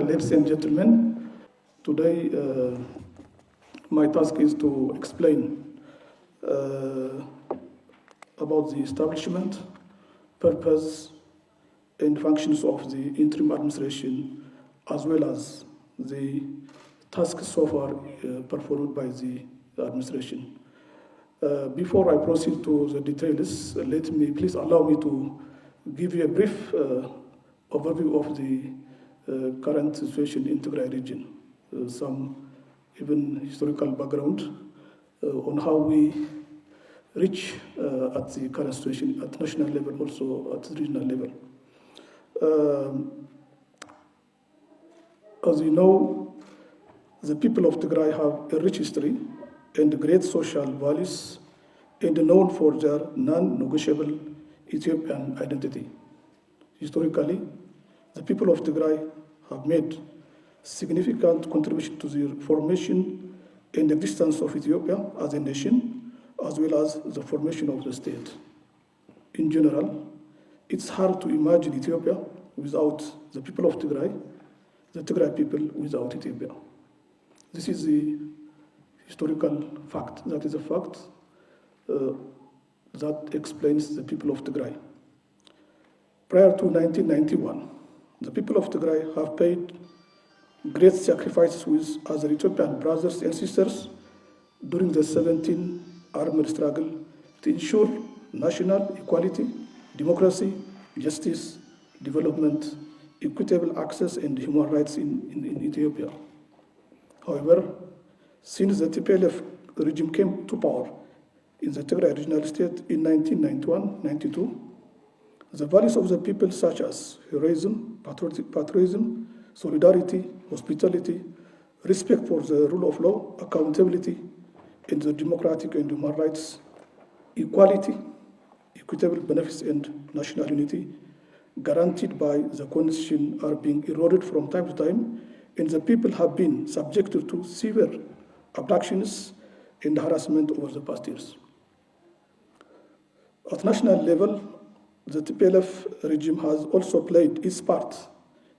ladies and gentlemen. Today, my task is to explain about the establishment, purpose, and functions of the interim administration, as well as the tasks so far performed by the administration. Before I proceed to the details, please allow me to give you a brief overview of the current situation in Tigray region, some even historical background on how we reach at the current situation at national level, also at the regional level. As you know, the people of Tigray have a rich history and great social values, and known for their non-negotiable Ethiopian identity. Historically, the people of Tigray have made significant contribution to the formation and existence of Ethiopia as a nation, as well as the formation of the state. In general, it's hard to imagine Ethiopia without the people of Tigray, the Tigray people without Ethiopia. This is the historical fact. That is a fact that explains the people of Tigray. Prior to 1991, the people of Tigray have paid great sacrifices with other Ethiopian brothers and sisters during the 17 armed struggle to ensure national equality, democracy, justice, development, equitable access, and human rights in Ethiopia. However, since the TPLF regime came to power in the Tigray regional state in 1991-92, the values of the people such as heroism, patriotism, solidarity, hospitality, respect for the rule of law, accountability, and the democratic and human rights, equality, equitable benefits, and national unity guaranteed by the Constitution are being eroded from time to time, and the people have been subjected to severe abductions and harassment over the past years. At national level, the TPLF regime has also played its part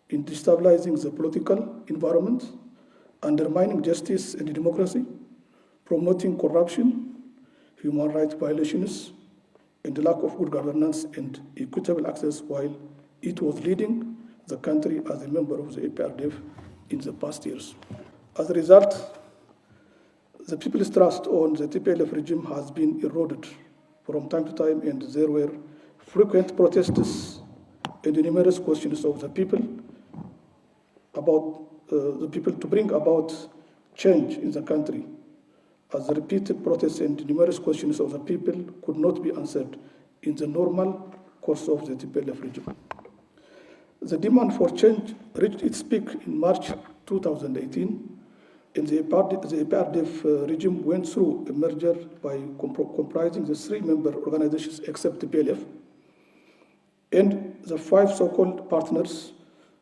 in destabilizing the political environment, undermining justice and democracy, promoting corruption, human rights violations, and the lack of good governance and equitable access while it was leading the country as a member of the APRDF in the past years. As a result, the people's trust on the TPLF regime has been eroded from time to time, and there were frequent protests and numerous questions of the people about to bring about change in the country, as the repeated protests and numerous questions of the people could not be answered in the normal course of the TPLF regime. The demand for change reached its peak in March 2018, and the APRDF regime went through a merger by comprising the three member organizations except the TPLF and the five so-called partners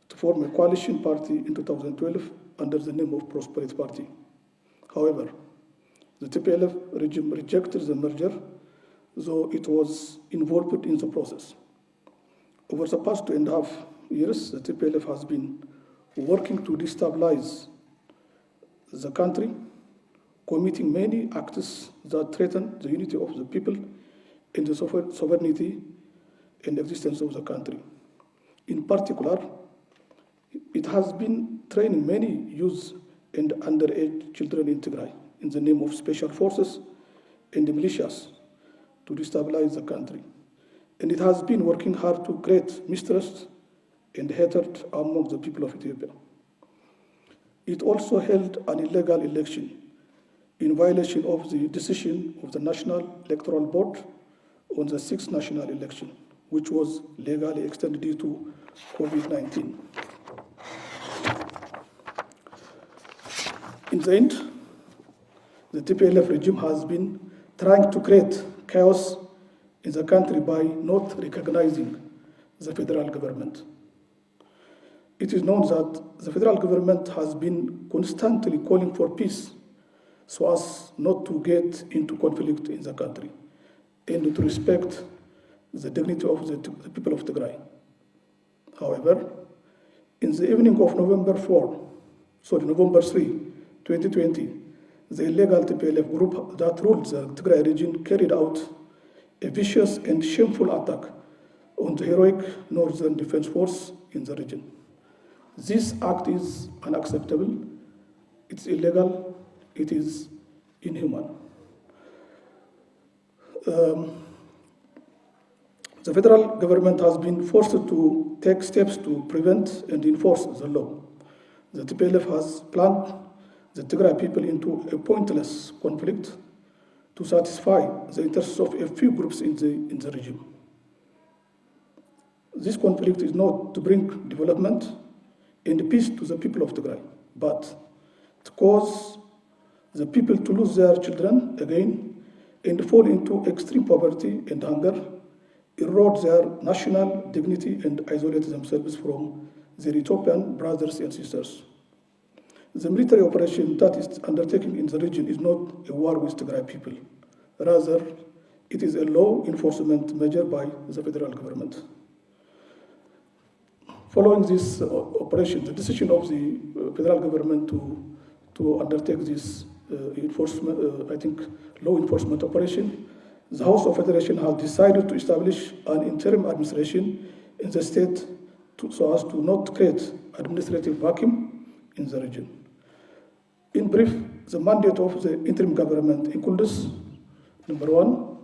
to form a coalition party in 2012 under the name of Prosperity Party. However, the TPLF regime rejected the merger, though it was involved in the process. Over the past 2.5 years, the TPLF has been working to destabilize the country, committing many acts that threaten the unity of the people and the sovereignty and existence of the country. In particular, it has been training many youth and underage children in Tigray in the name of special forces and the militias to destabilize the country. And it has been working hard to create mistrust and hatred among the people of Ethiopia. It also held an illegal election in violation of the decision of the National Electoral Board on the sixth national election, which was legally extended due to COVID-19. In the end, the TPLF regime has been trying to create chaos in the country by not recognizing the federal government. It is known that the federal government has been constantly calling for peace so as not to get into conflict in the country and to respect the dignity of the people of Tigray. However, In the evening of November 3, 2020, the illegal TPLF group that ruled the Tigray region carried out a vicious and shameful attack on the heroic Northern Defense Force in the region. This act is unacceptable, it's illegal, it is inhuman. The federal government has been forced to take steps to prevent and enforce the law. The TPLF has plunged the Tigray people into a pointless conflict to satisfy the interests of a few groups in the region. This conflict is not to bring development and peace to the people of Tigray, but to cause the people to lose their children again and fall into extreme poverty and hunger, erode their national dignity and isolate themselves from their Ethiopian brothers and sisters. The military operation that is undertaken in the region is not a war with Tigray people. Rather, it is a law enforcement measure by the federal government. Following this operation, the decision of the federal government to undertake this law enforcement operation, the House of Federation has decided to establish an interim administration in the state so as to not create administrative vacuum in the region. In brief, the mandate of the interim government includes, number one,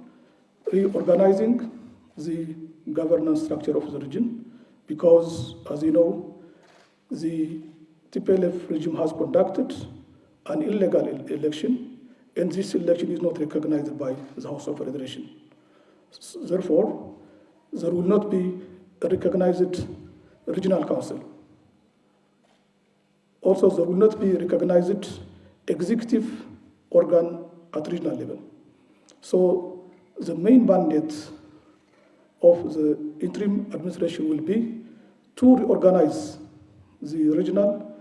reorganizing the governance structure of the region, because, as you know, the TPLF regime has conducted an illegal election, and this election is not recognized by the House of Federation. Therefore, there will not be a recognized regional council. Also, there will not be a recognized executive organ at regional level. So the main mandate of the interim administration will be to reorganize the regional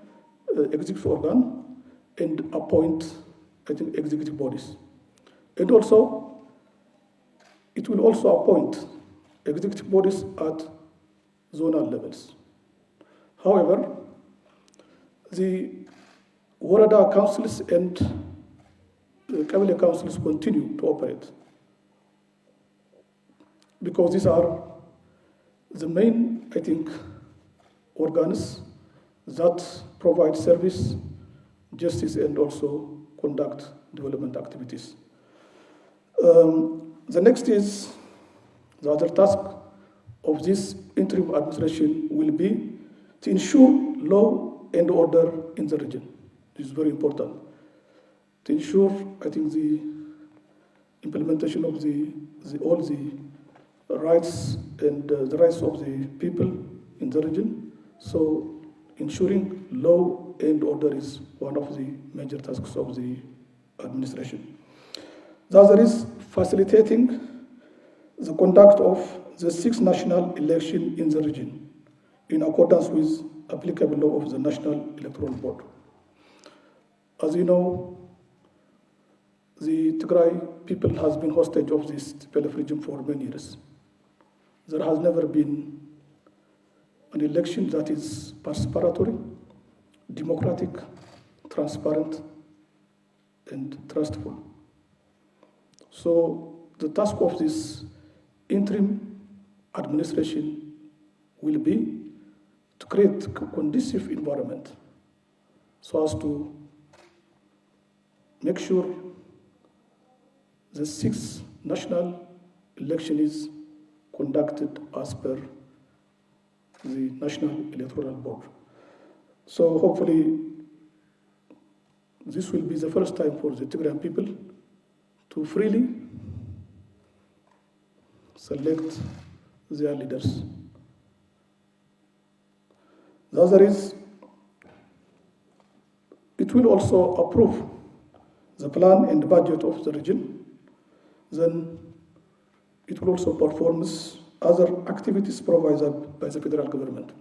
executive organ and appoint, executive bodies. And also, it will also appoint executive bodies at zonal levels. However, the Warada councils and Kabila councils continue to operate, because these are the main, organs that provide service, justice, and also conduct development activities. The next is, the other task of this interim administration will be to ensure law and order in the region. This is very important. To ensure, the implementation of all the rights and the rights of the people in the region. So ensuring law and order is one of the major tasks of the administration. The other is facilitating the conduct of the 6th national election in the region in accordance with applicable law of the National Electoral Board. As you know, the Tigray people has been hostage of this TPLF regime for many years. There has never been an election that is participatory, democratic, transparent, and trustful. So the task of this interim administration will be to create a conducive environment so as to make sure the 6th national election is conducted as per the National Electoral Board. So hopefully this will be the first time for the Tigrayan people to freely select their leaders. The other is, it will also approve the plan and budget of the region. Then it will also perform other activities provided by the federal government.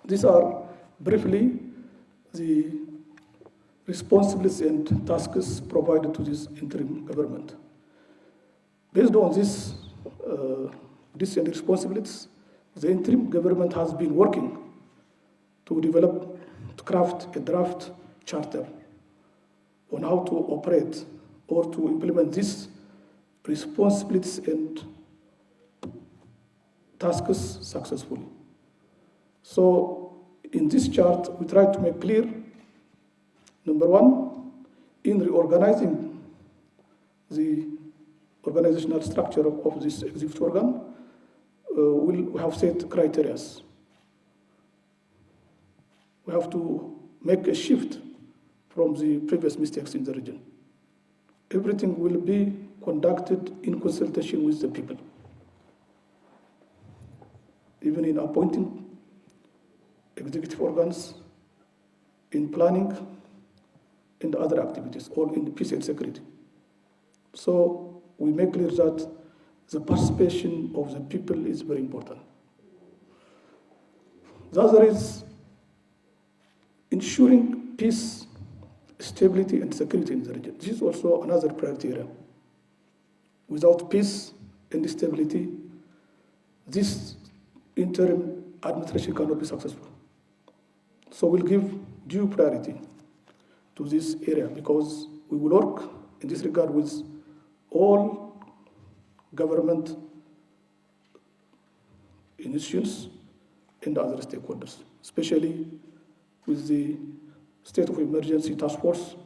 These are briefly the responsibilities and tasks provided to this interim government. Based on these responsibilities, the interim government has been working to craft a draft charter on how to operate or to implement these responsibilities and tasks successfully. So in this chart, we try to make clear, number one, in reorganizing the organizational structure of this executive organ, we have set criteria. We have to make a shift from the previous mistakes in the region. Everything will be conducted in consultation with the people, even in appointing executive organs, in planning, and other activities, or in peace and security. So we make clear that the participation of the people is very important. The other is ensuring peace, stability, and security in the region. This is also another priority area. Without peace and stability, this interim administration cannot be successful. So we'll give due priority to this area because we will work in this regard with all government institutions and other stakeholders, especially with the state of emergency task force.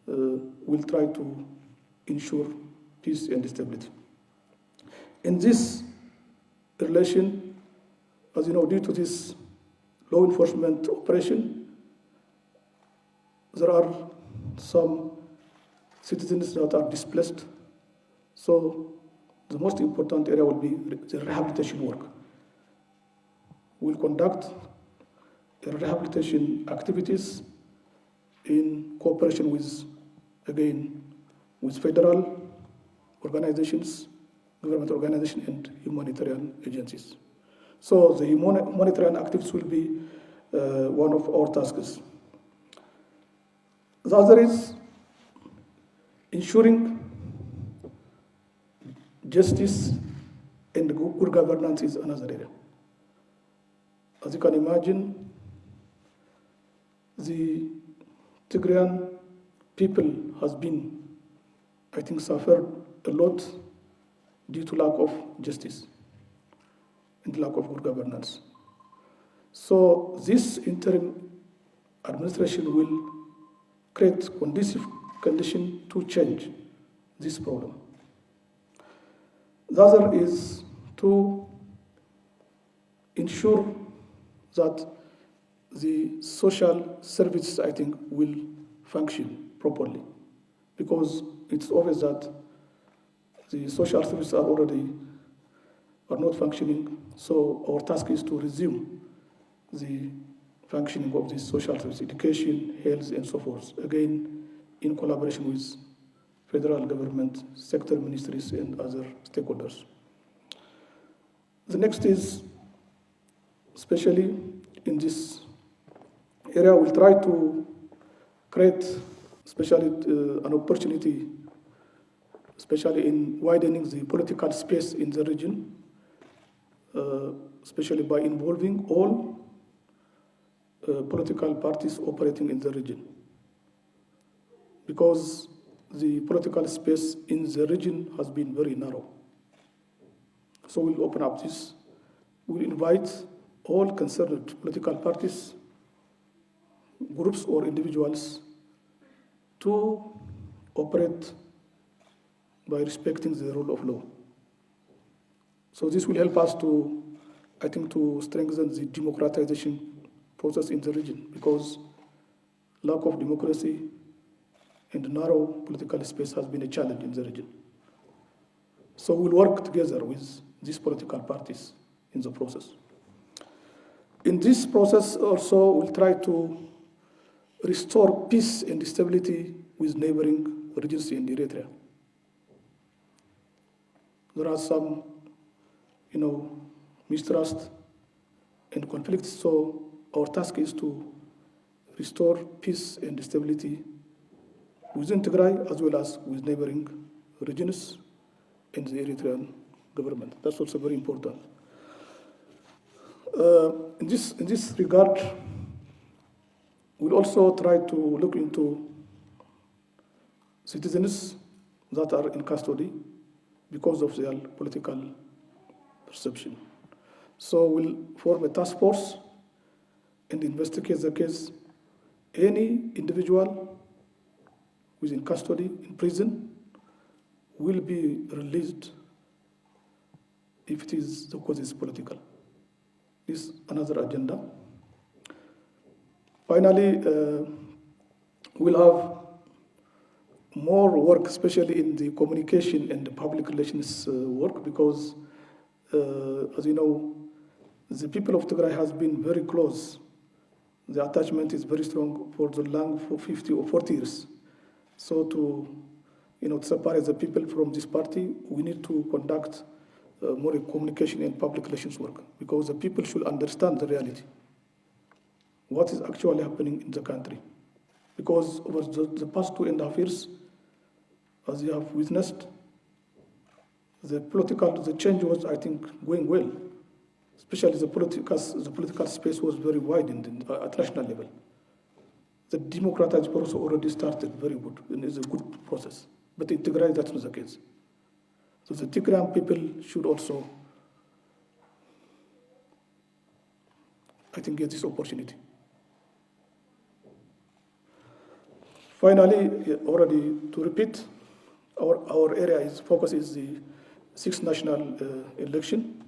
We'll try to ensure peace and stability. In this relation, as you know, due to this law enforcement operation, there are some citizens that are displaced. So the most important area will be the rehabilitation work. We'll conduct rehabilitation activities in cooperation with, again, with federal organizations, government organizations, and humanitarian agencies. So the humanitarian activities will be one of our tasks. The other is ensuring justice and good governance is another area. As you can imagine, the Tigrayan people has been, I think, suffered a lot due to lack of justice and lack of good governance. So this interim administration will create conducive condition to change this problem. The other is to ensure that the social services, I think, will function properly, because it's obvious that the social services are not functioning. So our task is to resume the functioning of the social service, education, health, and so forth, again, in collaboration with federal government, sector ministries, and other stakeholders. The next is, especially in this area, we'll try to create, especially an opportunity, especially in widening the political space in the region, especially by involving all political parties operating in the region. Because the political space in the region has been very narrow. So we'll open up this. We'll invite all concerned political parties, groups or individuals to operate by respecting the rule of law. So this will help us to, I think, to strengthen the democratization process in the region, because lack of democracy and narrow political space has been a challenge in the region. So we'll work together with these political parties in the process. In this process also, we'll try to restore peace and stability with neighboring regions in Eritrea. There are some, mistrust and conflicts, so our task is to restore peace and stability within Tigray as well as with neighboring regions and the Eritrean government. That's also very important. In this regard, We'll also try to look into citizens that are in custody because of their political perception. So we'll form a task force and investigate the case. Any individual who is in custody, in prison, will be released if it is the cause is political. This is another agenda. Finally, we'll have more work, especially in the communication and the public relations work, because, as you know, the people of Tigray has been very close. The attachment is very strong for the long, for 50 or 40 years. So to separate the people from this party, we need to conduct more communication and public relations work, because the people should understand the reality, what is actually happening in the country. Because over the past 2.5 years, as you have witnessed, the change was, I think, going well. Especially the political space was very wide at national level. The democratized process already started very good, and it's a good process. But in Tigray, that's not the case. So the Tigrayan people should also, I think, get this opportunity. Finally, already to repeat, our area focus is the 6th national election,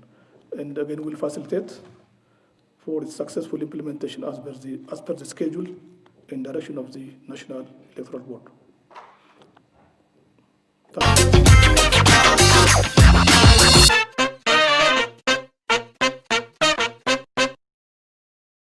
and again we'll facilitate for its successful implementation as per the schedule and direction of the National Electoral Board. Thank you.